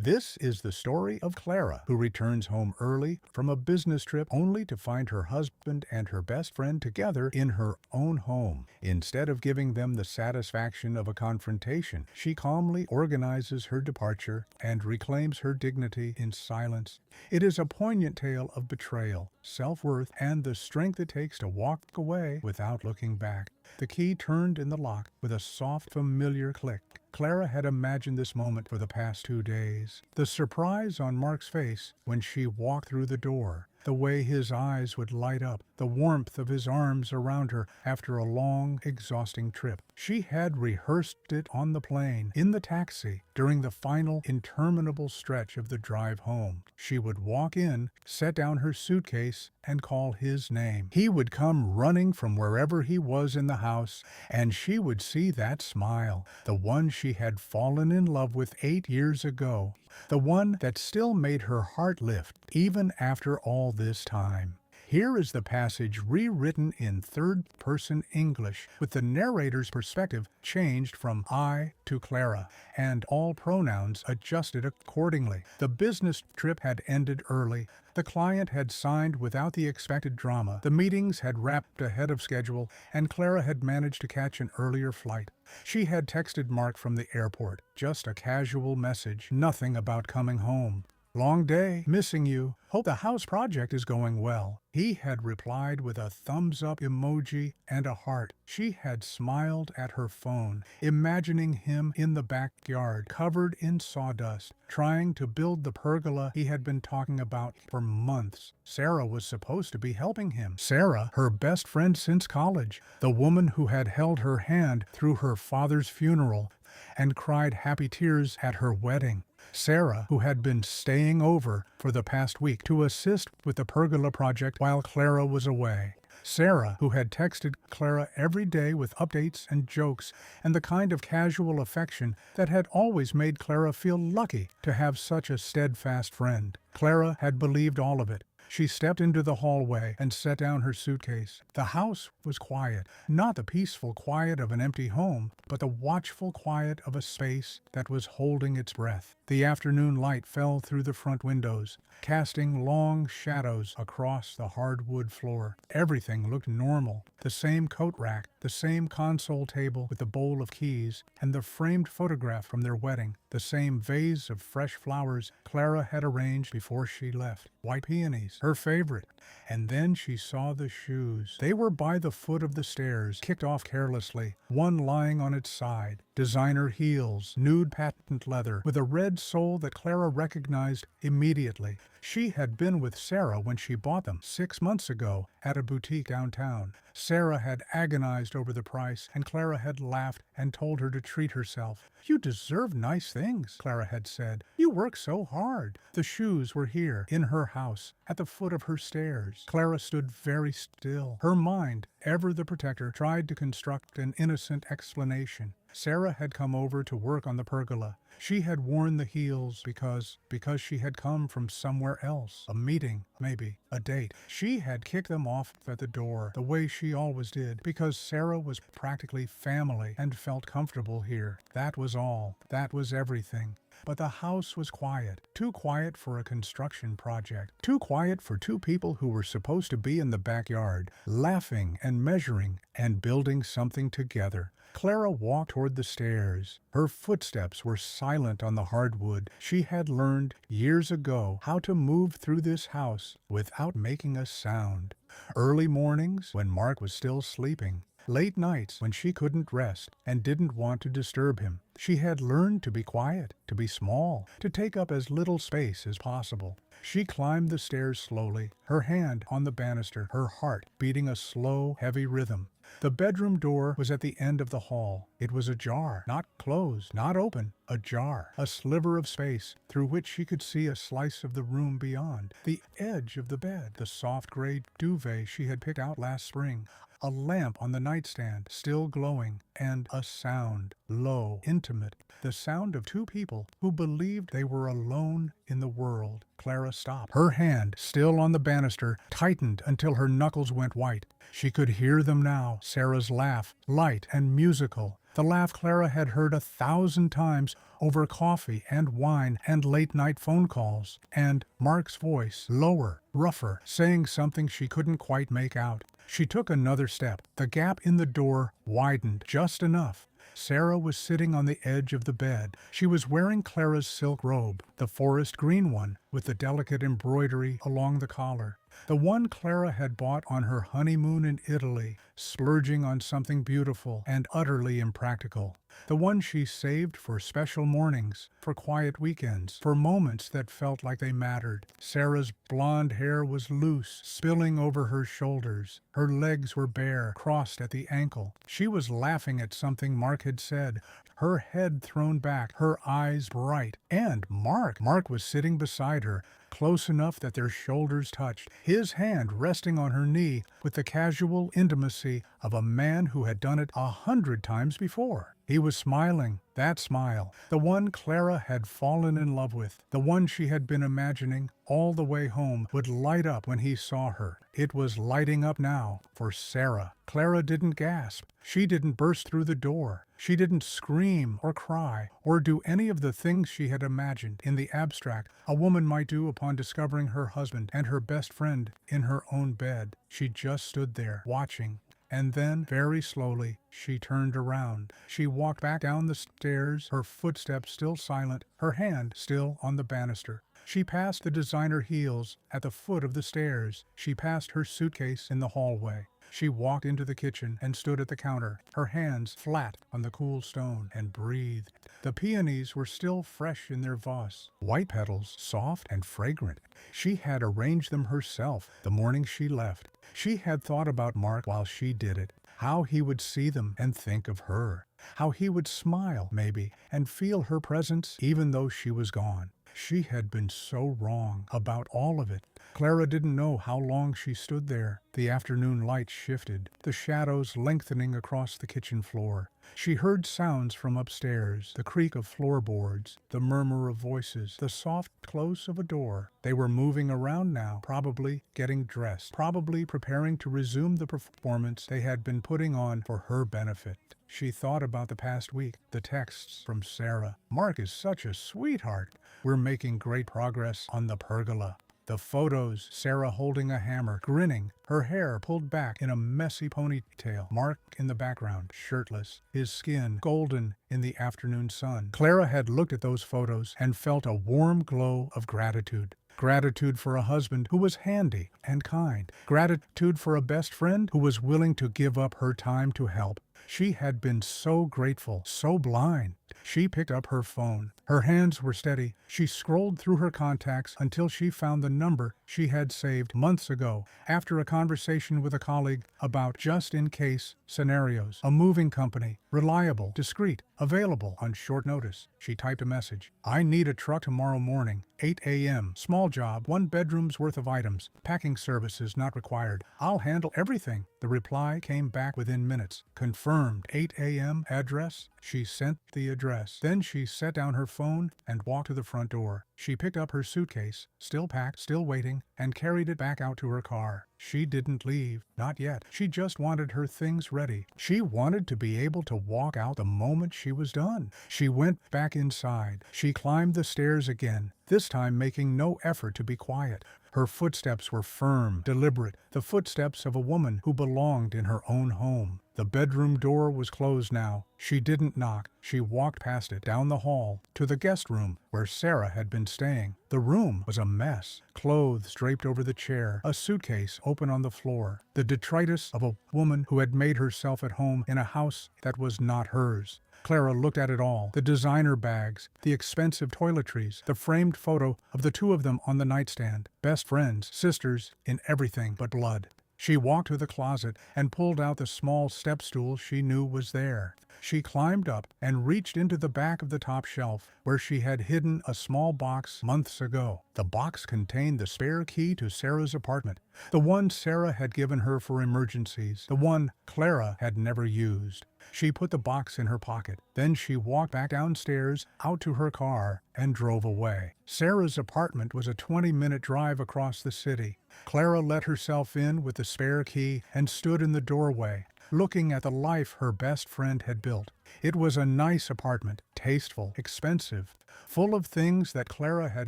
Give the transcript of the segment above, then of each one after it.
This is the story of Clara, who returns home early from a business trip only to find her husband and her best friend together in her own home. Instead of giving them the satisfaction of a confrontation, she calmly organizes her departure and reclaims her dignity in silence. It is a poignant tale of betrayal, self-worth, and the strength it takes to walk away without looking back. The key turned in the lock with a soft, familiar click. Clara had imagined this moment for the past 2 days. The surprise on Mark's face when she walked through the door, the way his eyes would light up, the warmth of his arms around her after a long, exhausting trip. She had rehearsed it on the plane, in the taxi, during the final, interminable stretch of the drive home. She would walk in, set down her suitcase, and call his name. He would come running from wherever he was in the house, and she would see that smile, the one she had fallen in love with 8 years ago, the one that still made her heart lift, even after all this time. Here is the passage rewritten in third-person English, with the narrator's perspective changed from I to Clara, and all pronouns adjusted accordingly. The business trip had ended early. The client had signed without the expected drama. The meetings had wrapped ahead of schedule, and Clara had managed to catch an earlier flight. She had texted Mark from the airport, just a casual message, nothing about coming home. Long day, missing you. Hope the house project is going well. He had replied with a thumbs-up emoji and a heart. She had smiled at her phone, imagining him in the backyard, covered in sawdust, trying to build the pergola he had been talking about for months. Sarah was supposed to be helping him. Sarah, her best friend since college, the woman who had held her hand through her father's funeral and cried happy tears at her wedding. Sarah, who had been staying over for the past week to assist with the pergola project while Clara was away. Sarah, who had texted Clara every day with updates and jokes and the kind of casual affection that had always made Clara feel lucky to have such a steadfast friend. Clara had believed all of it. She stepped into the hallway and set down her suitcase. The house was quiet, not the peaceful quiet of an empty home, but the watchful quiet of a space that was holding its breath. The afternoon light fell through the front windows, casting long shadows across the hardwood floor. Everything looked normal. The same coat rack, the same console table with the bowl of keys, and the framed photograph from their wedding, the same vase of fresh flowers Clara had arranged before she left. White peonies, her favorite. And then she saw the shoes. They were by the foot of the stairs, kicked off carelessly, one lying on its side. Designer heels, nude patent leather, with a red sole that Clara recognized immediately. She had been with Sarah when she bought them 6 months ago at a boutique downtown. Sarah had agonized over the price, and Clara had laughed and told her to treat herself. "You deserve nice things," Clara had said. "You work so hard." The shoes were here, in her house, at the foot of her stairs. Clara stood very still. Her mind, ever the protector, tried to construct an innocent explanation. Sarah had come over to work on the pergola. She had worn the heels because she had come from somewhere else. A meeting, maybe, a date. She had kicked them off at the door, the way she always did, because Sarah was practically family and felt comfortable here. That was all. That was everything. But the house was quiet, too quiet for a construction project, too quiet for two people who were supposed to be in the backyard, laughing and measuring and building something together. Clara walked toward the stairs. Her footsteps were silent on the hardwood. She had learned years ago how to move through this house without making a sound. Early mornings, when Mark was still sleeping. Late nights, when she couldn't rest and didn't want to disturb him. She had learned to be quiet, to be small, to take up as little space as possible. She climbed the stairs slowly, her hand on the banister, her heart beating a slow, heavy rhythm. The bedroom door was at the end of the hall. It was ajar, not closed, not open, ajar. A sliver of space through which she could see a slice of the room beyond. The edge of the bed, the soft gray duvet she had picked out last spring. A lamp on the nightstand, still glowing, and a sound, low, intimate, the sound of two people who believed they were alone in the world. Clara stopped. Her hand, still on the banister, tightened until her knuckles went white. She could hear them now, Sarah's laugh, light and musical, The laugh Clara had heard 1,000 times over coffee and wine and late-night phone calls, and Mark's voice, lower, rougher, saying something she couldn't quite make out. She took another step. The gap in the door widened just enough. Sarah was sitting on the edge of the bed. She was wearing Clara's silk robe, the forest green one with the delicate embroidery along the collar. The one Clara had bought on her honeymoon in Italy, splurging on something beautiful and utterly impractical. The one she saved for special mornings, for quiet weekends, for moments that felt like they mattered. Sarah's blonde hair was loose, spilling over her shoulders. Her legs were bare, crossed at the ankle. She was laughing at something Mark had said, her head thrown back, her eyes bright. And Mark was sitting beside her, close enough that their shoulders touched, his hand resting on her knee with the casual intimacy of a man who had done it 100 times before. He was smiling, that smile, the one Clara had fallen in love with, the one she had been imagining all the way home would light up when he saw her. It was lighting up now for Sarah. Clara didn't gasp. She didn't burst through the door. She didn't scream or cry or do any of the things she had imagined in the abstract a woman might do upon discovering her husband and her best friend in her own bed. She just stood there, watching. And then, very slowly, she turned around. She walked back down the stairs, her footsteps still silent, her hand still on the banister. She passed the designer heels at the foot of the stairs. She passed her suitcase in the hallway. She walked into the kitchen and stood at the counter, her hands flat on the cool stone, and breathed. The peonies were still fresh in their vase, white petals, soft and fragrant. She had arranged them herself the morning she left. She had thought about Mark while she did it, how he would see them and think of her, how he would smile, maybe, and feel her presence even though she was gone. She had been so wrong about all of it. Clara didn't know how long she stood there. The afternoon light shifted, the shadows lengthening across the kitchen floor. She heard sounds from upstairs, the creak of floorboards, the murmur of voices, the soft close of a door. They were moving around now, probably getting dressed, probably preparing to resume the performance they had been putting on for her benefit. She thought about the past week, the texts from Sarah. Mark is such a sweetheart. We're making great progress on the pergola. The photos, Sarah holding a hammer, grinning, her hair pulled back in a messy ponytail. Mark in the background, shirtless, his skin golden in the afternoon sun. Clara had looked at those photos and felt a warm glow of gratitude. Gratitude for a husband who was handy and kind. Gratitude for a best friend who was willing to give up her time to help. She had been so grateful, so blind. She picked up her phone. Her hands were steady. She scrolled through her contacts until she found the number she had saved months ago after a conversation with a colleague about just-in-case scenarios. A moving company, reliable, discreet, available on short notice. She typed a message. I need a truck tomorrow morning, 8 a.m. Small job, 1 bedroom's worth of items. Packing services not required. I'll handle everything. The reply came back within minutes. Confirmed. 8 a.m. Address? She sent the address. Then she set down her phone and walked to the front door. She picked up her suitcase, still packed, still waiting, and carried it back out to her car. She didn't leave. Not yet. She just wanted her things ready. She wanted to be able to walk out the moment she was done. She went back inside. She climbed the stairs again, this time making no effort to be quiet. Her footsteps were firm, deliberate, the footsteps of a woman who belonged in her own home. The bedroom door was closed now. She didn't knock. She walked past it, down the hall, to the guest room where Sarah had been staying. The room was a mess. Clothes draped over the chair, a suitcase open on the floor, the detritus of a woman who had made herself at home in a house that was not hers. Clara looked at it all, the designer bags, the expensive toiletries, the framed photo of the two of them on the nightstand, best friends, sisters, in everything but blood. She walked to the closet and pulled out the small step stool she knew was there. She climbed up and reached into the back of the top shelf, where she had hidden a small box months ago. The box contained the spare key to Sarah's apartment, the one Sarah had given her for emergencies, the one Clara had never used. She put the box in her pocket. Then she walked back downstairs, out to her car, and drove away. Sarah's apartment was a 20-minute drive across the city. Clara let herself in with the spare key and stood in the doorway. looking at the life her best friend had built. It was a nice apartment, tasteful, expensive, full of things that Clara had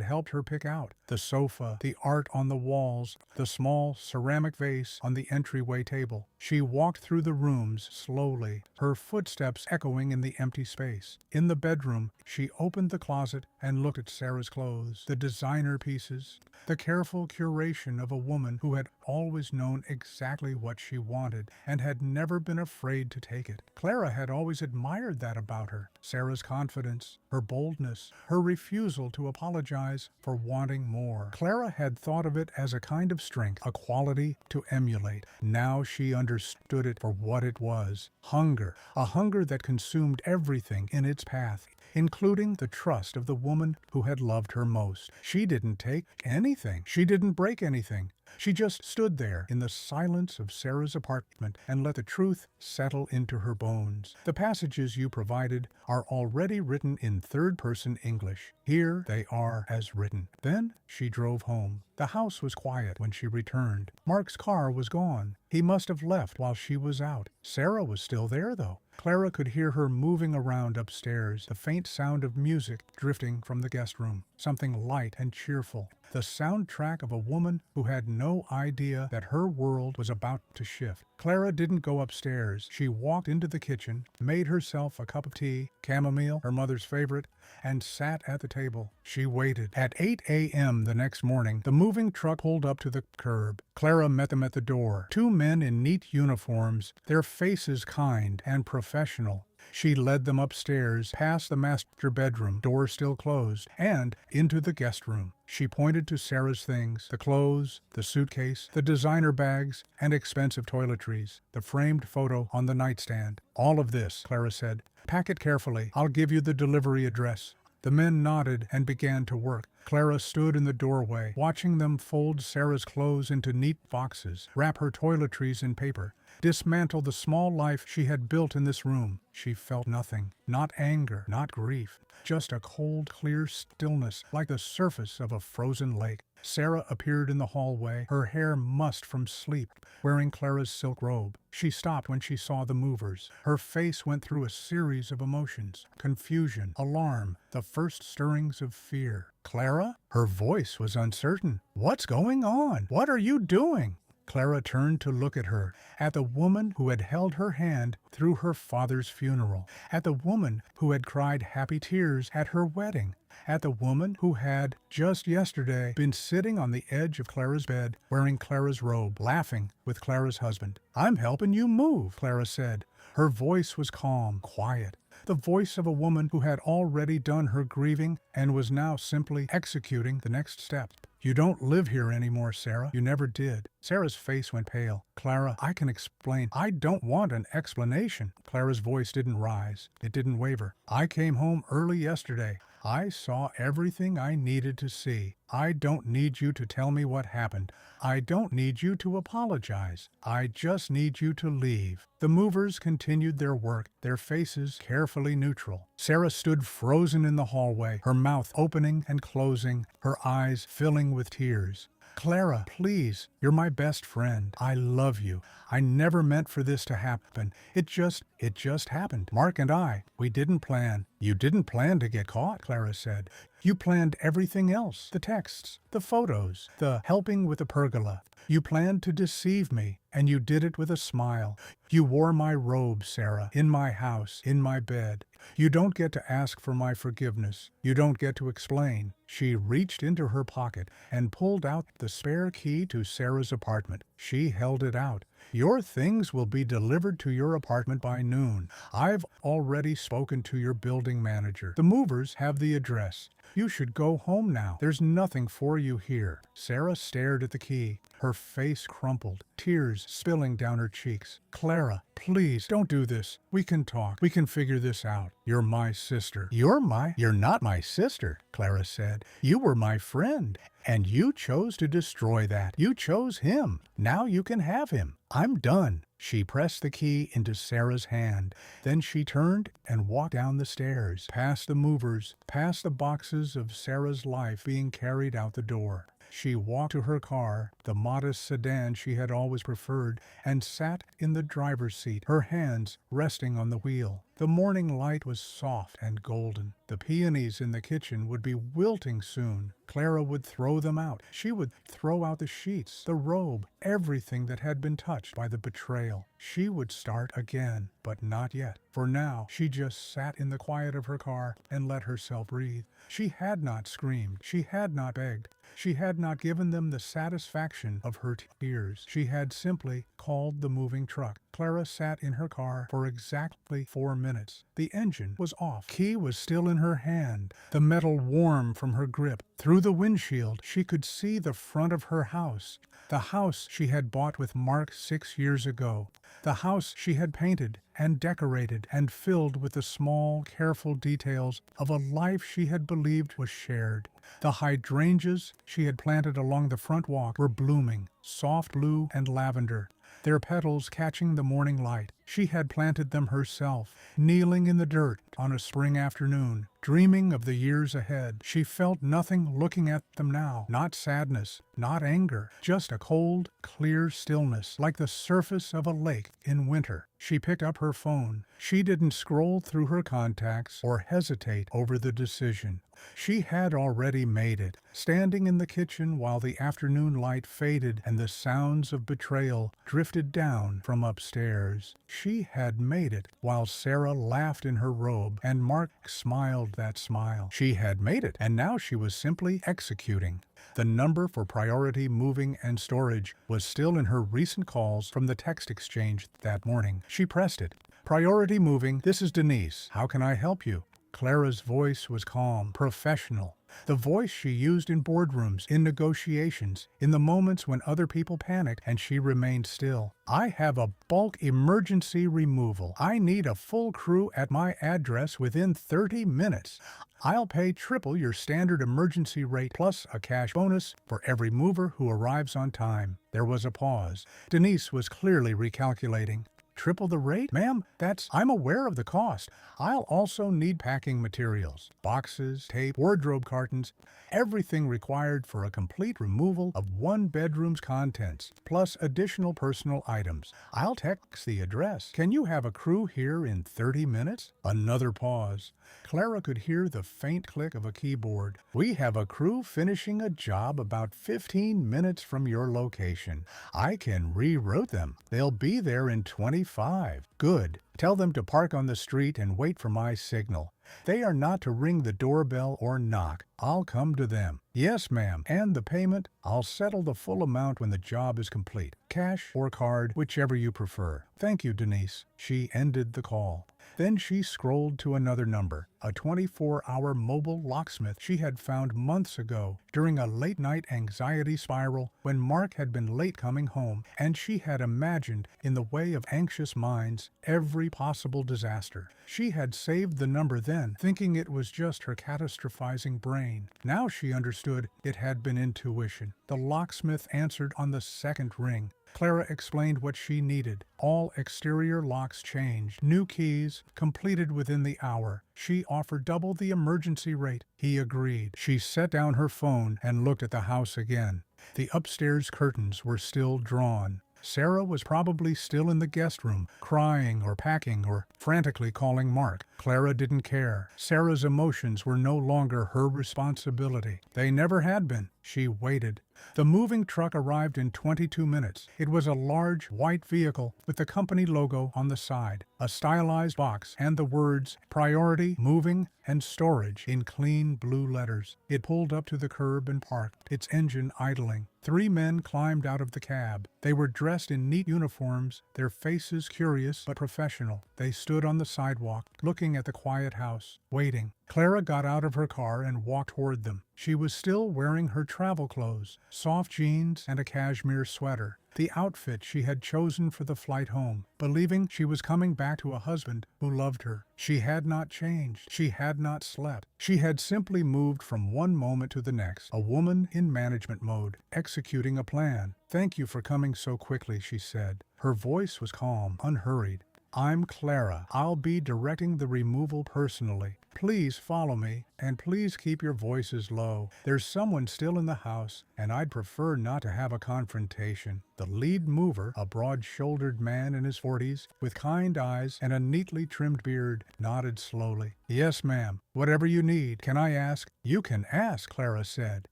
helped her pick out. The sofa, the art on the walls, the small ceramic vase on the entryway table. She walked through the rooms slowly, her footsteps echoing in the empty space. In the bedroom, she opened the closet and looked at Sarah's clothes, the designer pieces, the careful curation of a woman who had always known exactly what she wanted and had never been afraid to take it. Clara had always admired that about her. Sarah's confidence, her boldness, her refusal to apologize for wanting more. Clara had thought of it as a kind of strength, a quality to emulate. Now she understood it for what it was. Hunger, a hunger that consumed everything in its path, including the trust of the woman who had loved her most. She didn't take anything. She didn't break anything. She just stood there in the silence of Sarah's apartment and let the truth settle into her bones. The passages you provided are already written in third-person English. Here they are as written. Then she drove home. The house was quiet when she returned. Mark's car was gone. He must have left while she was out. Sarah was still there, though. Clara could hear her moving around upstairs, the faint sound of music drifting from the guest room, something light and cheerful, the soundtrack of a woman who had no idea that her world was about to shift. Clara didn't go upstairs. She walked into the kitchen, made herself a cup of tea, chamomile, her mother's favorite, and sat at the table. She waited. At 8 a.m. the next morning, the moving truck pulled up to the curb. Clara met them at the door. Two men in neat uniforms, their faces kind and professional. She led them upstairs, past the master bedroom, door still closed, and into the guest room. She pointed to Sarah's things, the clothes, the suitcase, the designer bags, and expensive toiletries, the framed photo on the nightstand. All of this, Clara said. Pack it carefully. I'll give you the delivery address. The men nodded and began to work. Clara stood in the doorway, watching them fold Sarah's clothes into neat boxes, wrap her toiletries in paper, dismantle the small life she had built in this room. She felt nothing, not anger, not grief, just a cold, clear stillness like the surface of a frozen lake. Sarah appeared in the hallway, her hair mussed from sleep, wearing Clara's silk robe. She stopped when she saw the movers. Her face went through a series of emotions: confusion, alarm, the first stirrings of fear. Clara? Her voice was uncertain. What's going on? What are you doing? Clara turned to look at her, at the woman who had held her hand through her father's funeral, at the woman who had cried happy tears at her wedding, at the woman who had, just yesterday, been sitting on the edge of Clara's bed, wearing Clara's robe, laughing with Clara's husband. "I'm helping you move," Clara said. Her voice was calm, quiet, the voice of a woman who had already done her grieving and was now simply executing the next step. "You don't live here anymore, Sarah. You never did." Sarah's face went pale. "Clara, I can explain." "I don't want an explanation." Clara's voice didn't rise. It didn't waver. "I came home early yesterday. I saw everything I needed to see. I don't need you to tell me what happened. I don't need you to apologize. I just need you to leave." The movers continued their work, their faces carefully neutral. Sarah stood frozen in the hallway, her mouth opening and closing, her eyes filling with tears. "Clara, please, you're my best friend. I love you. I never meant for this to happen. It just happened. Mark and I, we didn't plan." "You didn't plan to get caught," Clara said. "You planned everything else. The texts, the photos, the helping with the pergola. You planned to deceive me, and you did it with a smile. You wore my robe, Sarah, in my house, in my bed. You don't get to ask for my forgiveness. You don't get to explain." She reached into her pocket and pulled out the spare key to Sarah's apartment. She held it out. "Your things will be delivered to your apartment by noon. I've already spoken to your building manager. The movers have the address. You should go home now. There's nothing for you here." Sarah stared at the key, her face crumpled, tears spilling down her cheeks. "Clara, please, don't do this. We can talk. We can figure this out. You're my sister." You're not my sister," Clara said. "You were my friend, and you chose to destroy that. You chose him. Now you can have him. I'm done." She pressed the key into Sarah's hand. Then she turned and walked down the stairs, past the movers, past the boxes of Sarah's life being carried out the door. She walked to her car, the modest sedan she had always preferred, and sat in the driver's seat, her hands resting on the wheel. The morning light was soft and golden. The peonies in the kitchen would be wilting soon. Clara would throw them out. She would throw out the sheets, the robe, everything that had been touched by the betrayal. She would start again, but not yet. For now, she just sat in the quiet of her car and let herself breathe. She had not screamed. She had not begged. She had not given them the satisfaction of her tears. She had simply called the moving truck. Clara sat in her car for exactly 4 minutes. The engine was off. Key was still in her hand, the metal warm from her grip. Through the windshield, she could see the front of her house, the house she had bought with Mark 6 years ago, the house she had painted and decorated and filled with the small, careful details of a life she had believed was shared. The hydrangeas she had planted along the front walk were blooming, soft blue and lavender, their petals catching the morning light. She had planted them herself, kneeling in the dirt on a spring afternoon, dreaming of the years ahead. She felt nothing looking at them now, not sadness, not anger, just a cold, clear stillness, like the surface of a lake in winter. She picked up her phone. She didn't scroll through her contacts or hesitate over the decision. She had already made it, standing in the kitchen while the afternoon light faded and the sounds of betrayal drifted down from upstairs. She had made it while Sarah laughed in her robe and Mark smiled that smile. She had made it, and now she was simply executing. The number for priority moving and storage was still in her recent calls from the text exchange that morning. She pressed it. Priority moving, this is Denise. How can I help you? Clara's voice was calm, professional. The voice she used in boardrooms, in negotiations, in the moments when other people panicked and she remained still. I have a bulk emergency removal. I need a full crew at my address within 30 minutes. I'll pay triple your standard emergency rate plus a cash bonus for every mover who arrives on time. There was a pause. Denise was clearly recalculating. Triple the rate? Ma'am, I'm aware of the cost. I'll also need packing materials, boxes, tape, wardrobe cartons, everything required for a complete removal of one bedroom's contents, plus additional personal items. I'll text the address. Can you have a crew here in 30 minutes? Another pause. Clara could hear the faint click of a keyboard. We have a crew finishing a job about 15 minutes from your location. I can reroute them. They'll be there in 25. Good. Tell them to park on the street and wait for my signal. They are not to ring the doorbell or knock. I'll come to them. Yes, ma'am. And the payment? I'll settle the full amount when the job is complete. Cash or card, whichever you prefer. Thank you, Denise. She ended the call. Then she scrolled to another number, a 24-hour mobile locksmith she had found months ago during a late-night anxiety spiral when Mark had been late coming home, and she had imagined, in the way of anxious minds, every possible disaster. She had saved the number then, thinking it was just her catastrophizing brain. Now she understood it had been intuition. The locksmith answered on the second ring. Clara explained what she needed. All exterior locks changed. New keys, completed within the hour. She offered double the emergency rate. He agreed. She set down her phone and looked at the house again. The upstairs curtains were still drawn. Sarah was probably still in the guest room, crying or packing or frantically calling Mark. Clara didn't care. Sarah's emotions were no longer her responsibility. They never had been. She waited. The moving truck arrived in 22 minutes. It was a large, white vehicle with the company logo on the side, a stylized box, and the words Priority, Moving, and Storage in clean blue letters. It pulled up to the curb and parked, its engine idling. 3 men climbed out of the cab. They were dressed in neat uniforms, their faces curious but professional. They stood on the sidewalk, looking at the quiet house, waiting. Clara got out of her car and walked toward them. She was still wearing her travel clothes, soft jeans and a cashmere sweater, the outfit she had chosen for the flight home, believing she was coming back to a husband who loved her. She had not changed. She had not slept. She had simply moved from one moment to the next, a woman in management mode, executing a plan. "Thank you for coming so quickly," she said. Her voice was calm, unhurried. I'm Clara. I'll be directing the removal personally. Please follow me, and please keep your voices low. There's someone still in the house, and I'd prefer not to have a confrontation. The lead mover, a broad-shouldered man in his 40s, with kind eyes and a neatly trimmed beard, nodded slowly. Yes, ma'am. Whatever you need. Can I ask? You can ask, Clara said.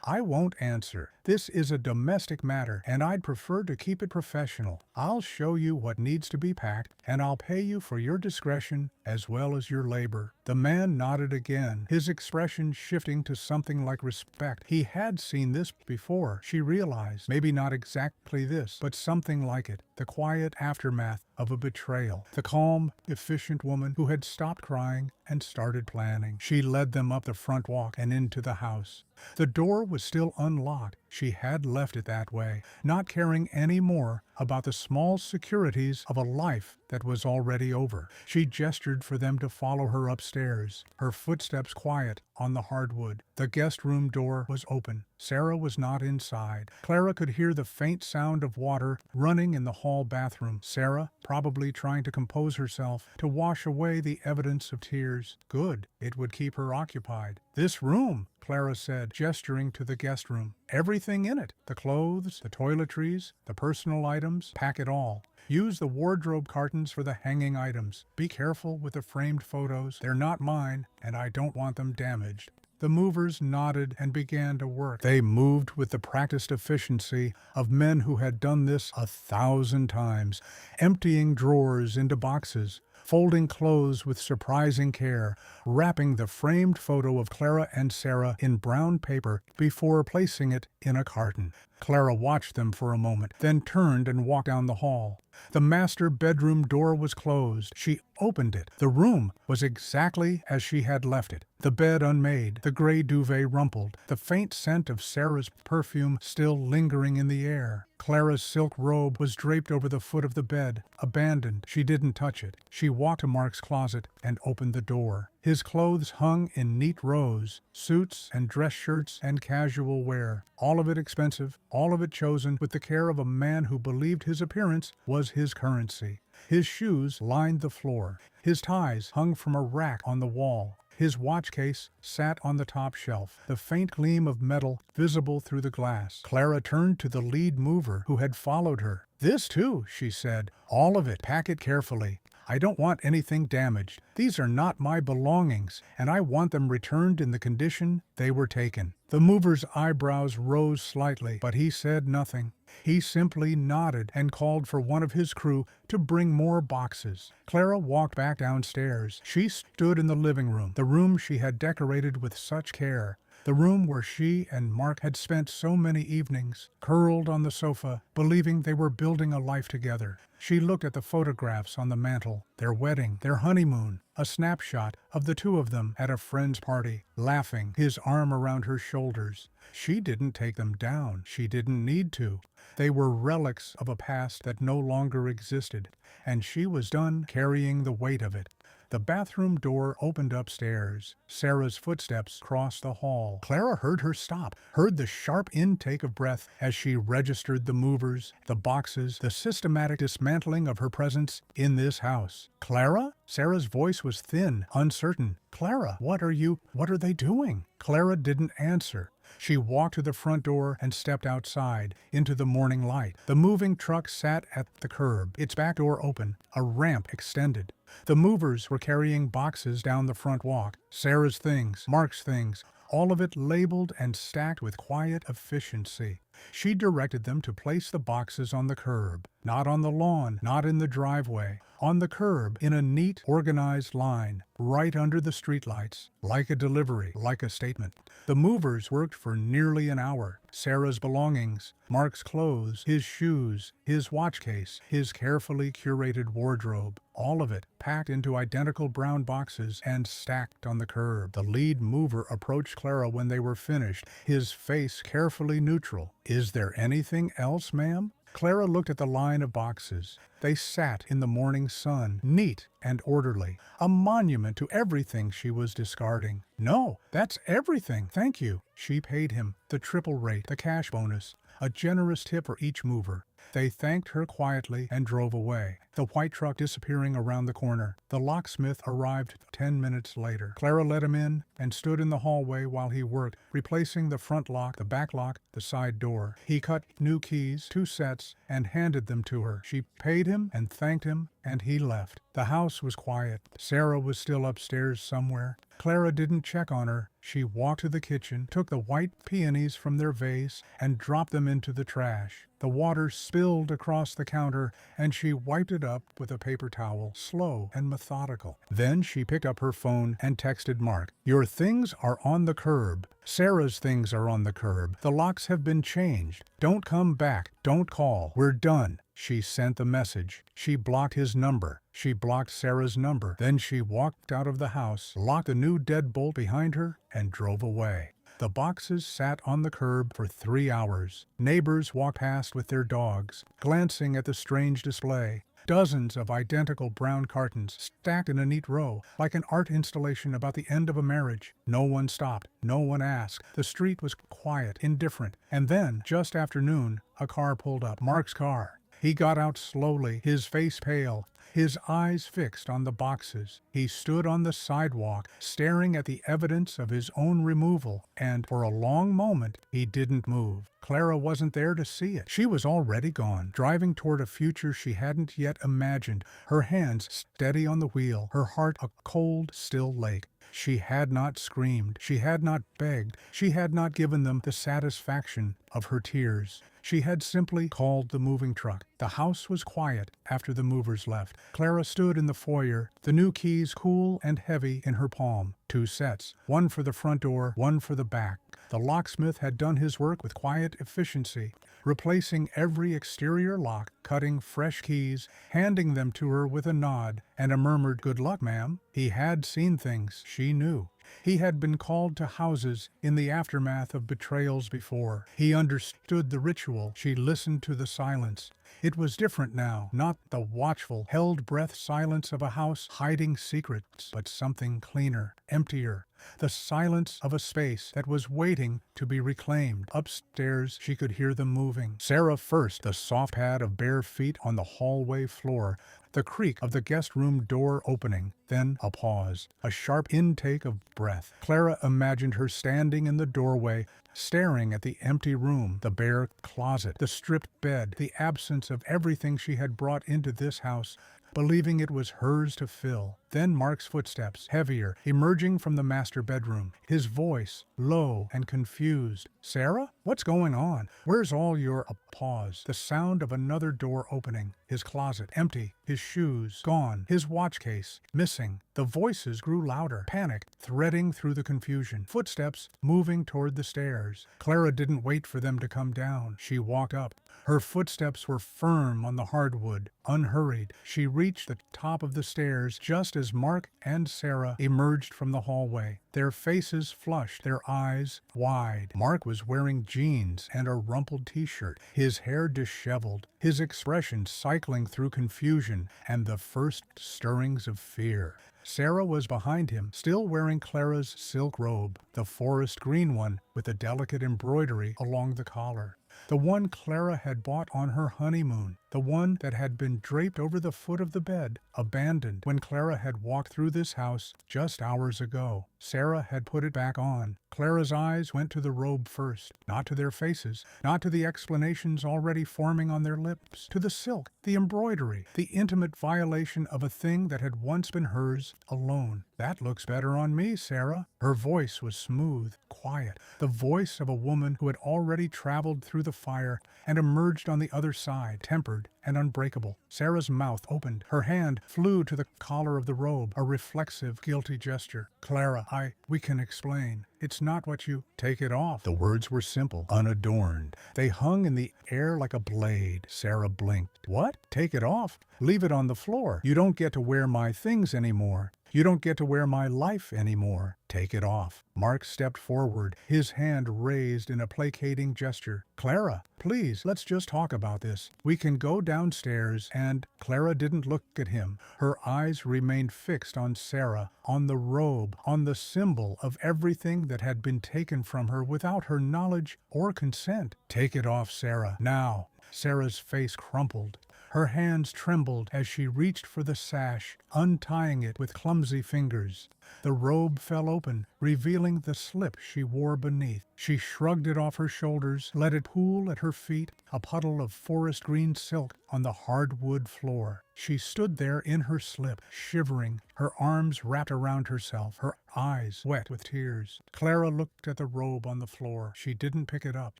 I won't answer. This is a domestic matter, and I'd prefer to keep it professional. I'll show you what needs to be packed, and I'll pay you for your discretion as well as your labor. The man nodded again, his expression shifting to something like respect. He had seen this before, she realized. Maybe not exactly this, but something like it. The quiet aftermath of a betrayal. The calm, efficient woman who had stopped crying and started planning. She led them up the front walk and into the house. The door was still unlocked. She had left it that way, not caring any more about the small securities of a life that was already over. She gestured for them to follow her upstairs, her footsteps quiet on the hardwood. The guest room door was open. Sarah was not inside. Clara could hear the faint sound of water running in the hall bathroom. Sarah, probably trying to compose herself, to wash away the evidence of tears. Good. It would keep her occupied. This room, Clara said, gesturing to the guest room. Everything in it. The clothes, the toiletries, the personal items. Pack it all. Use the wardrobe cartons for the hanging items. Be careful with the framed photos. They're not mine, and I don't want them damaged. The movers nodded and began to work. They moved with the practiced efficiency of men who had done this 1,000 times, emptying drawers into boxes, folding clothes with surprising care, wrapping the framed photo of Clara and Sarah in brown paper before placing it in a carton. Clara watched them for a moment, then turned and walked down the hall. The master bedroom door was closed. She opened it. The room was exactly as she had left it. The bed unmade, the gray duvet rumpled, the faint scent of Sarah's perfume still lingering in the air. Clara's silk robe was draped over the foot of the bed, abandoned. She didn't touch it. She walked to Mark's closet and opened the door. His clothes hung in neat rows, suits and dress shirts and casual wear, all of it expensive, all of it chosen with the care of a man who believed his appearance was his currency. His shoes lined the floor. His ties hung from a rack on the wall. His watch case sat on the top shelf, the faint gleam of metal visible through the glass. Clara turned to the lead mover who had followed her. This too, she said. All of it. Pack it carefully. I don't want anything damaged. These are not my belongings, and I want them returned in the condition they were taken. The mover's eyebrows rose slightly, but he said nothing. He simply nodded and called for one of his crew to bring more boxes. Clara walked back downstairs. She stood in the living room, the room she had decorated with such care. The room where she and Mark had spent so many evenings, curled on the sofa, believing they were building a life together. She looked at the photographs on the mantel, their wedding, their honeymoon, a snapshot of the two of them at a friend's party, laughing, his arm around her shoulders. She didn't take them down. She didn't need to. They were relics of a past that no longer existed, and she was done carrying the weight of it. The bathroom door opened upstairs. Sarah's footsteps crossed the hall. Clara heard her stop, heard the sharp intake of breath as she registered the movers, the boxes, the systematic dismantling of her presence in this house. Clara? Sarah's voice was thin, uncertain. Clara, what are they doing? Clara didn't answer. She walked to the front door and stepped outside, into the morning light. The moving truck sat at the curb, its back door open, a ramp extended. The movers were carrying boxes down the front walk. Sarah's things, Mark's things, all of it labeled and stacked with quiet efficiency. She directed them to place the boxes on the curb, not on the lawn, not in the driveway, on the curb, in a neat, organized line, right under the streetlights, like a delivery, like a statement. The movers worked for nearly an hour. Sarah's belongings, Mark's clothes, his shoes, his watch case, his carefully curated wardrobe, all of it packed into identical brown boxes and stacked on the curb. The lead mover approached Clara when they were finished, his face carefully neutral. Is there anything else, ma'am? Clara looked at the line of boxes. They sat in the morning sun, neat and orderly, a monument to everything she was discarding. No, that's everything, thank you. She paid him the triple rate, the cash bonus, a generous tip for each mover. They thanked her quietly and drove away, the white truck disappearing around the corner. The locksmith arrived 10 minutes later. Clara let him in and stood in the hallway while he worked, replacing the front lock, the back lock, the side door. He cut new keys, 2 sets, and handed them to her. She paid him and thanked him, and he left. The house was quiet. Sarah was still upstairs somewhere. Clara didn't check on her. She walked to the kitchen, took the white peonies from their vase, and dropped them into the trash. The water spilled across the counter, and she wiped it up with a paper towel, slow and methodical. Then she picked up her phone and texted Mark. "Your things are on the curb. Sarah's things are on the curb. The locks have been changed. Don't come back. Don't call. We're done." She sent the message. She blocked his number. She blocked Sarah's number. Then she walked out of the house, locked the new deadbolt behind her, and drove away. The boxes sat on the curb for 3 hours. Neighbors walked past with their dogs, glancing at the strange display. Dozens of identical brown cartons stacked in a neat row, like an art installation about the end of a marriage. No one stopped. No one asked. The street was quiet, indifferent. And then, just after noon, a car pulled up. Mark's car. He got out slowly, his face pale, his eyes fixed on the boxes. He stood on the sidewalk, staring at the evidence of his own removal, and for a long moment he didn't move. Clara wasn't there to see it. She was already gone, driving toward a future she hadn't yet imagined, her hands steady on the wheel, her heart a cold, still lake. She had not screamed. She had not begged. She had not given them the satisfaction of her tears. She had simply called the moving truck. The house was quiet after the movers left. Clara stood in the foyer, the new keys cool and heavy in her palm. 2 sets, one for the front door, one for the back. The locksmith had done his work with quiet efficiency, replacing every exterior lock, cutting fresh keys, handing them to her with a nod and a murmured, "Good luck, ma'am." He had seen things she knew. He had been called to houses in the aftermath of betrayals before. He understood the ritual. She listened to the silence. It was different now, not the watchful, held-breath silence of a house hiding secrets, but something cleaner, emptier. The silence of a space that was waiting to be reclaimed. Upstairs, she could hear them moving. Sarah first, the soft pad of bare feet on the hallway floor, the creak of the guest room door opening, then a pause, a sharp intake of breath. Clara imagined her standing in the doorway, staring at the empty room, the bare closet, the stripped bed, the absence of everything she had brought into this house, believing it was hers to fill. Then Mark's footsteps, heavier, emerging from the master bedroom. His voice, low and confused. "Sarah? What's going on? Where's all your—" A pause. The sound of another door opening. His closet, empty. His shoes, gone. His watch case, missing. The voices grew louder, panic threading through the confusion. Footsteps moving toward the stairs. Clara didn't wait for them to come down. She walked up. Her footsteps were firm on the hardwood, unhurried. She reached the top of the stairs just as Mark and Sarah emerged from the hallway, their faces flushed, their eyes wide. Mark was wearing jeans and a rumpled t-shirt, his hair disheveled, his expression cycling through confusion and the first stirrings of fear. Sarah was behind him, still wearing Clara's silk robe, the forest green one with the delicate embroidery along the collar. The one Clara had bought on her honeymoon, the one that had been draped over the foot of the bed, abandoned when Clara had walked through this house just hours ago. Sarah had put it back on. Clara's eyes went to the robe first, not to their faces, not to the explanations already forming on their lips, to the silk, the embroidery, the intimate violation of a thing that had once been hers alone. "That looks better on me, Sarah." Her voice was smooth, quiet, the voice of a woman who had already traveled through the fire and emerged on the other side, tempered and unbreakable. Sarah's mouth opened. Her hand flew to the collar of the robe, a reflexive, guilty gesture. "Clara, we can explain. It's not what you—" "Take it off." The words were simple, unadorned. They hung in the air like a blade. Sarah blinked. "What? Take it off? Leave it on the floor. You don't get to wear my things anymore. You don't get to wear my life anymore. Take it off." Mark stepped forward, his hand raised in a placating gesture. "Clara, please, let's just talk about this. We can go downstairs and—" Clara didn't look at him. Her eyes remained fixed on Sarah, on the robe, on the symbol of everything that had been taken from her without her knowledge or consent. "Take it off, Sarah, now." Sarah's face crumpled. Her hands trembled as she reached for the sash, untying it with clumsy fingers. The robe fell open, revealing the slip she wore beneath. She shrugged it off her shoulders, let it pool at her feet, a puddle of forest green silk on the hardwood floor. She stood there in her slip, shivering, her arms wrapped around herself, her eyes wet with tears. Clara looked at the robe on the floor. She didn't pick it up.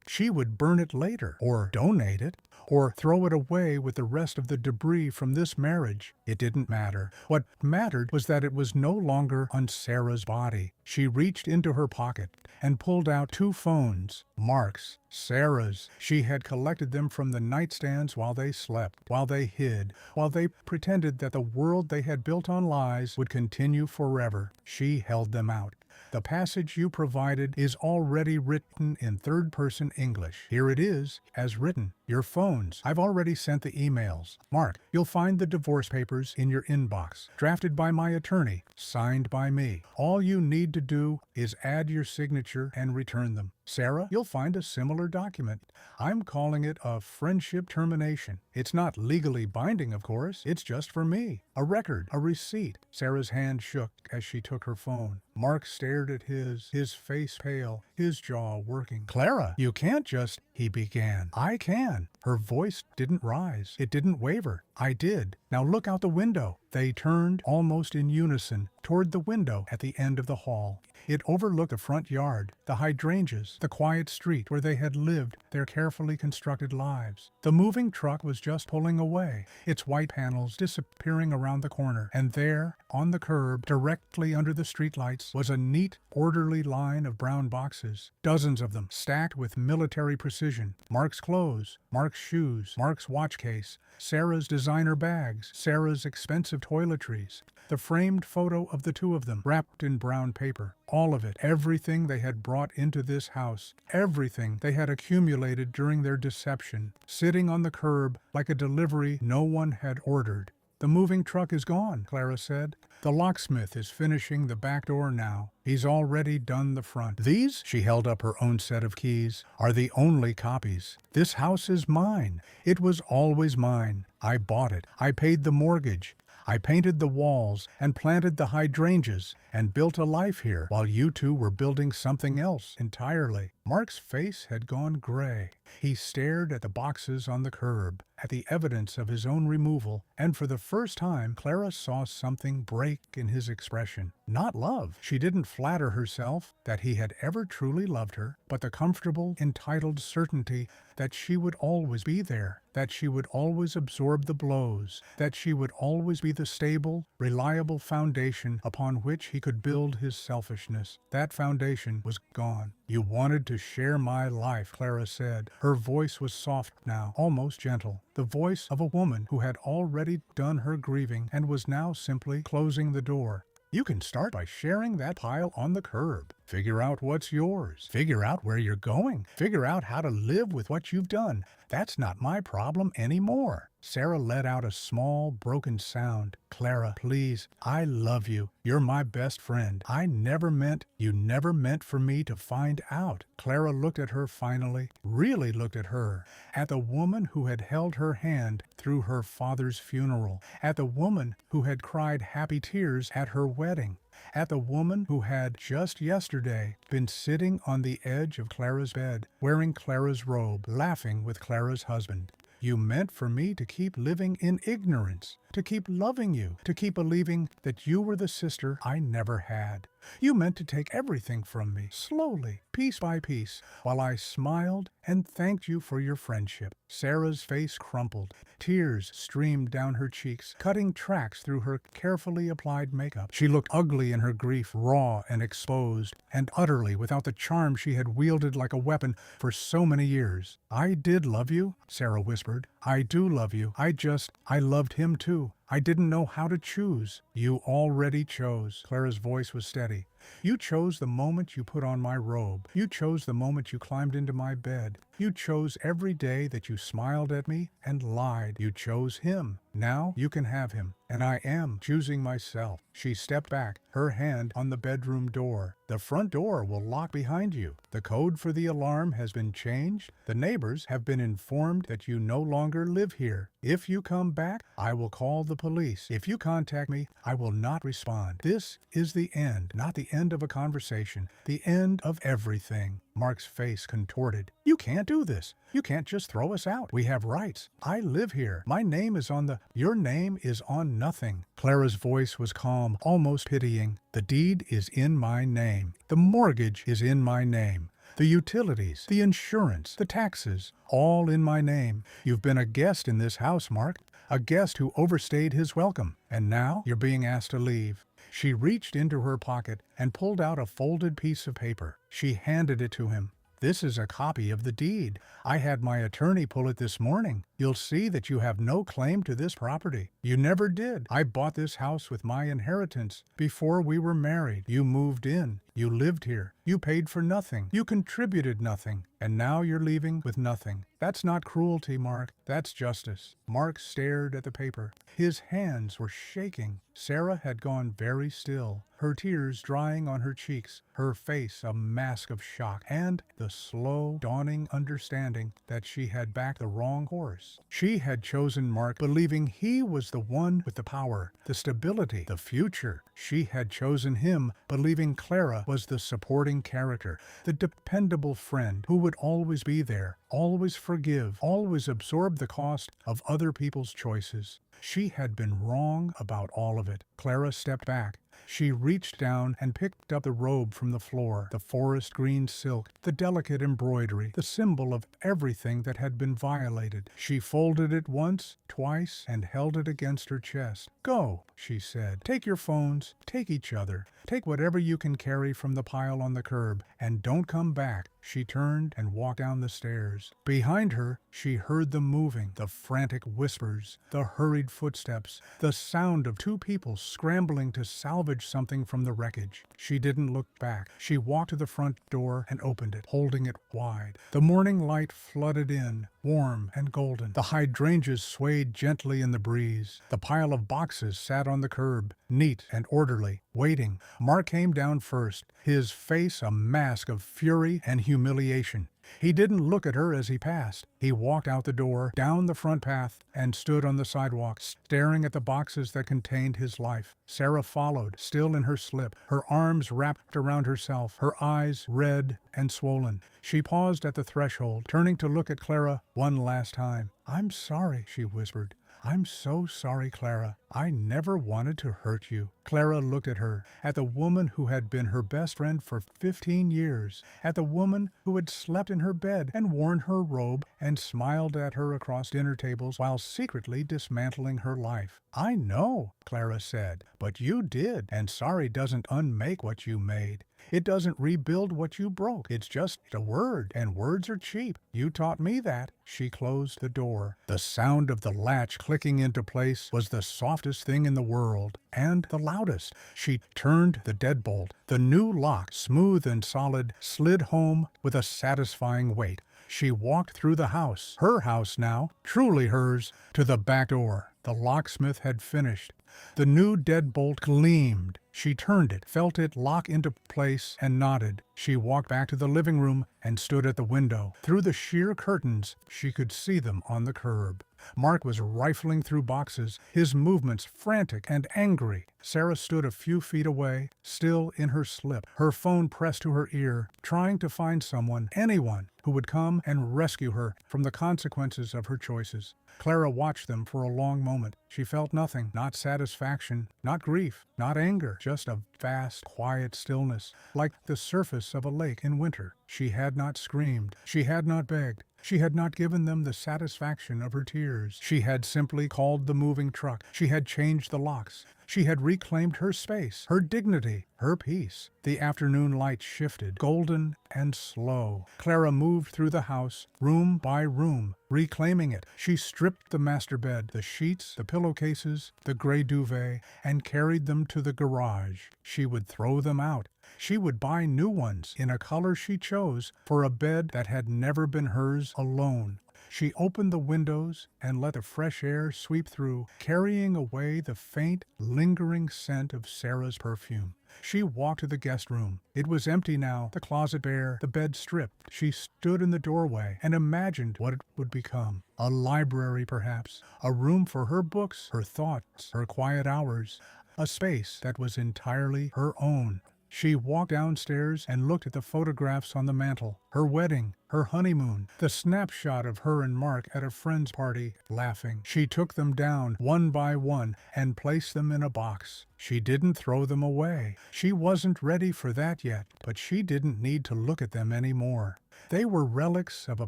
She would burn it later, or donate it, or throw it away with the rest of the debris from this marriage. It didn't matter. What mattered was that it was no longer on Sarah's body. She reached into her pocket and pulled out 2 phones, Mark's, Sarah's. She had collected them from the nightstands while they slept, while they hid, while they pretended that the world they had built on lies would continue forever. She held them out. The passage you provided is already written in third-person English. Here it is, as written. Your phones. I've already sent the emails. Mark, you'll find the divorce papers in your inbox. Drafted by my attorney. Signed by me. All you need to do is add your signature and return them. Sarah, you'll find a similar document. I'm calling it a friendship termination. It's not legally binding, of course. It's just for me. A record, a receipt. Sarah's hand shook as she took her phone. Mark stared at his face pale, his jaw working. Clara, you can't just, he began. I can. Her voice didn't rise. It didn't waver. I did. Now look out the window. They turned, almost in unison, toward the window at the end of the hall. It overlooked the front yard, the hydrangeas, the quiet street where they had lived their carefully constructed lives. The moving truck was just pulling away, its white panels disappearing around the corner, and there, on the curb, directly under the streetlights, was a neat, orderly line of brown boxes, dozens of them, stacked with military precision. Mark's clothes, Mark's shoes, Mark's watch case, Sarah's designer bags, Sarah's expensive toiletries, the framed photo of the 2 of them, wrapped in brown paper. All of it, everything they had brought into this house, everything they had accumulated during their deception, sitting on the curb like a delivery no one had ordered. The moving truck is gone, Clara said. The locksmith is finishing the back door now. He's already done the front. These, she held up her own set of keys, are the only copies. This house is mine. It was always mine. I bought it. I paid the mortgage. I painted the walls and planted the hydrangeas and built a life here while you 2 were building something else entirely. Mark's face had gone gray. He stared at the boxes on the curb, at the evidence of his own removal, and for the first time Clara saw something break in his expression. Not love. She didn't flatter herself that he had ever truly loved her, but the comfortable, entitled certainty that she would always be there, that she would always absorb the blows, that she would always be the stable, reliable foundation upon which he could build his selfishness. That foundation was gone. You wanted to share my life, Clara said. Her voice was soft now, almost gentle. The voice of a woman who had already done her grieving and was now simply closing the door. You can start by sharing that pile on the curb. Figure out what's yours. Figure out where you're going. Figure out how to live with what you've done. That's not my problem anymore. Sarah let out a small, broken sound. Clara, please, I love you. You're my best friend. You never meant for me to find out. Clara looked at her finally, really looked at her, at the woman who had held her hand through her father's funeral, at the woman who had cried happy tears at her wedding, at the woman who had just yesterday been sitting on the edge of Clara's bed, wearing Clara's robe, laughing with Clara's husband. You meant for me to keep living in ignorance, to keep loving you, to keep believing that you were the sister I never had. You meant to take everything from me, slowly, piece by piece, while I smiled and thanked you for your friendship. Sarah's face crumpled. Tears streamed down her cheeks, cutting tracks through her carefully applied makeup. She looked ugly in her grief, raw and exposed, and utterly without the charm she had wielded like a weapon for so many years. I did love you, Sarah whispered. I do love you. I loved him too. I didn't know how to choose. You already chose. Clara's voice was steady. You chose the moment you put on my robe. You chose the moment you climbed into my bed. You chose every day that you smiled at me and lied. You chose him. Now you can have him, and I am choosing myself." She stepped back, her hand on the bedroom door. "The front door will lock behind you. The code for the alarm has been changed. The neighbors have been informed that you no longer live here. If you come back, I will call the police. If you contact me, I will not respond. This is the end, not the end of a conversation, the end of everything." Mark's face contorted. "You can't do this. You can't just throw us out. We have rights. I live here. My name is on the—" "Your name is on nothing." Clara's voice was calm, almost pitying. "The deed is in my name. The mortgage is in my name. The utilities, the insurance, the taxes, all in my name. You've been a guest in this house, Mark, a guest who overstayed his welcome, and now you're being asked to leave." She reached into her pocket and pulled out a folded piece of paper. She handed it to him. "This is a copy of the deed. I had my attorney pull it this morning. You'll see that you have no claim to this property. You never did. I bought this house with my inheritance. Before we were married, you moved in. You lived here. You paid for nothing. You contributed nothing. And now you're leaving with nothing. That's not cruelty, Mark. That's justice." Mark stared at the paper. His hands were shaking. Sarah had gone very still, her tears drying on her cheeks, her face a mask of shock, and the slow, dawning understanding that she had backed the wrong horse. She had chosen Mark believing he was the one with the power, the stability, the future. She had chosen him believing Clara was the supporting character, the dependable friend who would always be there, always forgive, always absorb the cost of other people's choices. She had been wrong about all of it. Clara stepped back. She reached down and picked up the robe from the floor, the forest green silk, the delicate embroidery, the symbol of everything that had been violated. She folded it once, twice, and held it against her chest. "Go," she said. "Take your phones, take each other, take whatever you can carry from the pile on the curb, and don't come back." She turned and walked down the stairs. Behind her, she heard them moving, the frantic whispers, the hurried footsteps, the sound of two people scrambling to salvage something from the wreckage. She didn't look back. She walked to the front door and opened it, holding it wide. The morning light flooded in, warm and golden. The hydrangeas swayed gently in the breeze. The pile of boxes sat on the curb, neat and orderly, waiting. Mark came down first, his face a mask of fury and humiliation. He didn't look at her as he passed. He walked out the door, down the front path, and stood on the sidewalk, staring at the boxes that contained his life. Sarah followed, still in her slip, her arms wrapped around herself, her eyes red and swollen. She paused at the threshold, turning to look at Clara one last time. "I'm sorry," she whispered. "I'm so sorry, Clara. I never wanted to hurt you." Clara looked at her, at the woman who had been her best friend for 15 years, at the woman who had slept in her bed and worn her robe and smiled at her across dinner tables while secretly dismantling her life. "I know," Clara said, "but you did, and sorry doesn't unmake what you made. It doesn't rebuild what you broke. It's just a word, and words are cheap. You taught me that." She closed the door. The sound of the latch clicking into place was the softest thing in the world, and the loudest. She turned the deadbolt. The new lock, smooth and solid, slid home with a satisfying weight. She walked through the house, her house now, truly hers, to the back door. The locksmith had finished. The new deadbolt gleamed. She turned it, felt it lock into place, and nodded. She walked back to the living room and stood at the window. Through the sheer curtains, she could see them on the curb. Mark was rifling through boxes, his movements frantic and angry. Sarah stood a few feet away, still in her slip, her phone pressed to her ear, trying to find someone, anyone, who would come and rescue her from the consequences of her choices. Clara watched them for a long moment. She felt nothing, not satisfaction, not grief, not anger, just a vast, quiet stillness, like the surface of a lake in winter. She had not screamed. She had not begged. She had not given them the satisfaction of her tears. She had simply called the moving truck. She had changed the locks. She had reclaimed her space, her dignity, her peace. The afternoon light shifted, golden and slow. Clara moved through the house, room by room, reclaiming it. She stripped the master bed, the sheets, the pillowcases, the gray duvet, and carried them to the garage. She would throw them out. She would buy new ones in a color she chose for a bed that had never been hers alone. She opened the windows and let the fresh air sweep through, carrying away the faint, lingering scent of Sarah's perfume. She walked to the guest room. It was empty now, the closet bare, the bed stripped. She stood in the doorway and imagined what it would become. A library, perhaps. A room for her books, her thoughts, her quiet hours. A space that was entirely her own. She walked downstairs and looked at the photographs on the mantel. Her wedding, her honeymoon, the snapshot of her and Mark at a friend's party, laughing. She took them down one by one and placed them in a box. She didn't throw them away. She wasn't ready for that yet, but she didn't need to look at them anymore. They were relics of a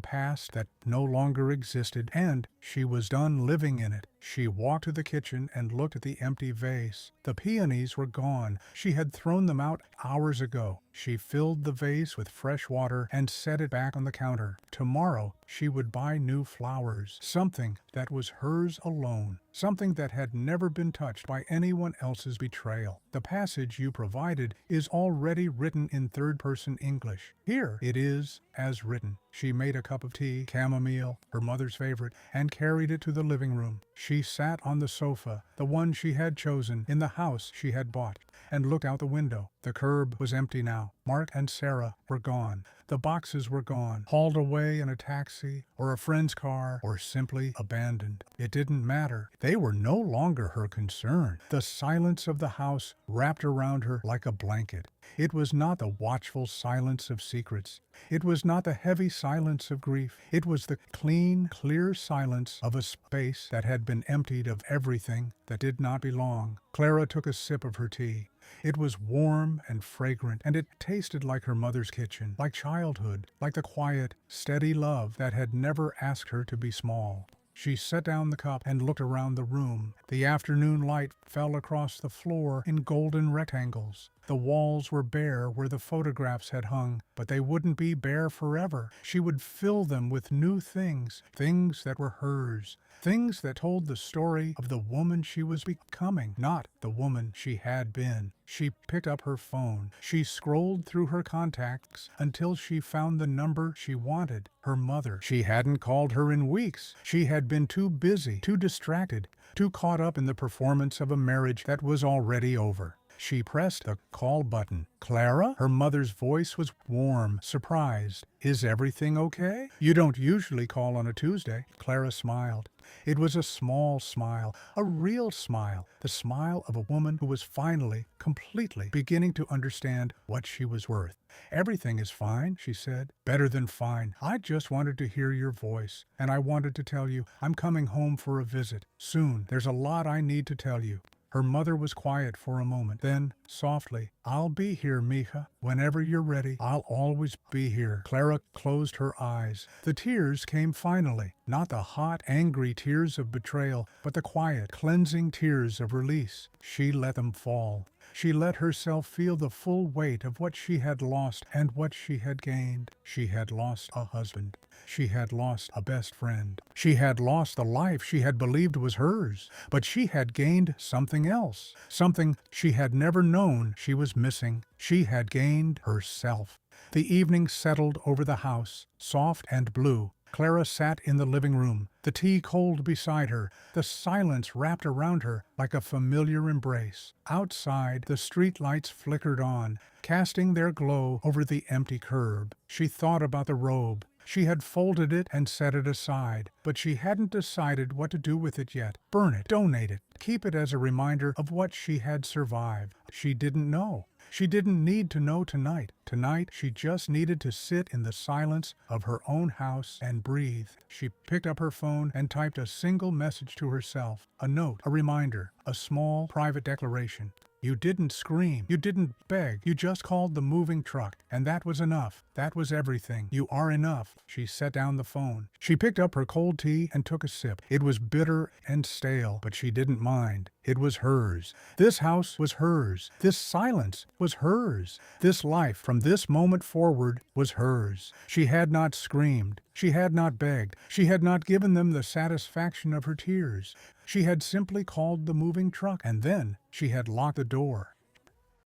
past that no longer existed, and she was done living in it. She walked to the kitchen and looked at the empty vase. The peonies were gone. She had thrown them out hours ago. She filled the vase with fresh water and set it back on the counter. Tomorrow she would buy new flowers, something that was hers alone, something that had never been touched by anyone else's betrayal. The passage you provided is already written in third-person English. Here it is as written. She made a cup of tea, chamomile, her mother's favorite, and carried it to the living room. She sat on the sofa, the one she had chosen in the house she had bought, and looked out the window. The curb was empty now. Mark and Sarah were gone. The boxes were gone, hauled away in a taxi or a friend's car, or simply abandoned. It didn't matter. They were no longer her concern. The silence of the house wrapped around her like a blanket. It was not the watchful silence of secrets. It was not the heavy silence of grief. It was the clean, clear silence of a space that had been emptied of everything that did not belong. Clara took a sip of her tea. It was warm and fragrant, and it tasted like her mother's kitchen, like childhood, like the quiet, steady love that had never asked her to be small. She set down the cup and looked around the room. The afternoon light fell across the floor in golden rectangles. The walls were bare where the photographs had hung, but they wouldn't be bare forever. She would fill them with new things, things that were hers, things that told the story of the woman she was becoming, not the woman she had been. She picked up her phone. She scrolled through her contacts until she found the number she wanted, her mother. She hadn't called her in weeks. She had been too busy, too distracted, too caught up in the performance of a marriage that was already over. She pressed the call button. "Clara?" Her mother's voice was warm, surprised. "Is everything okay? You don't usually call on a Tuesday." Clara smiled. It was a small smile, a real smile, the smile of a woman who was finally, completely beginning to understand what she was worth. "Everything is fine," she said. "Better than fine. I just wanted to hear your voice, and I wanted to tell you I'm coming home for a visit. Soon. There's a lot I need to tell you." Her mother was quiet for a moment. Then, softly, "I'll be here, mija. Whenever you're ready, I'll always be here." Clara closed her eyes. The tears came finally. Not the hot, angry tears of betrayal, but the quiet, cleansing tears of release. She let them fall. She let herself feel the full weight of what she had lost and what she had gained. She had lost a husband. She had lost a best friend. She had lost the life she had believed was hers. But she had gained something else, something she had never known she was missing. She had gained herself. The evening settled over the house, soft and blue. Clara sat in the living room, the tea cold beside her, the silence wrapped around her like a familiar embrace. Outside, the street lights flickered on, casting their glow over the empty curb. She thought about the robe. She had folded it and set it aside, but she hadn't decided what to do with it yet. Burn it, donate it, keep it as a reminder of what she had survived. She didn't know. She didn't need to know tonight. Tonight, she just needed to sit in the silence of her own house and breathe. She picked up her phone and typed a single message to herself, a note, a reminder, a small private declaration. You didn't scream. You didn't beg. You just called the moving truck, and that was enough. That was everything. You are enough. She set down the phone. She picked up her cold tea and took a sip. It was bitter and stale, but she didn't mind. It was hers. This house was hers. This silence was hers. This life, from this moment forward, was hers. She had not screamed. She had not begged. She had not given them the satisfaction of her tears. She had simply called the moving truck, and then she had locked the door.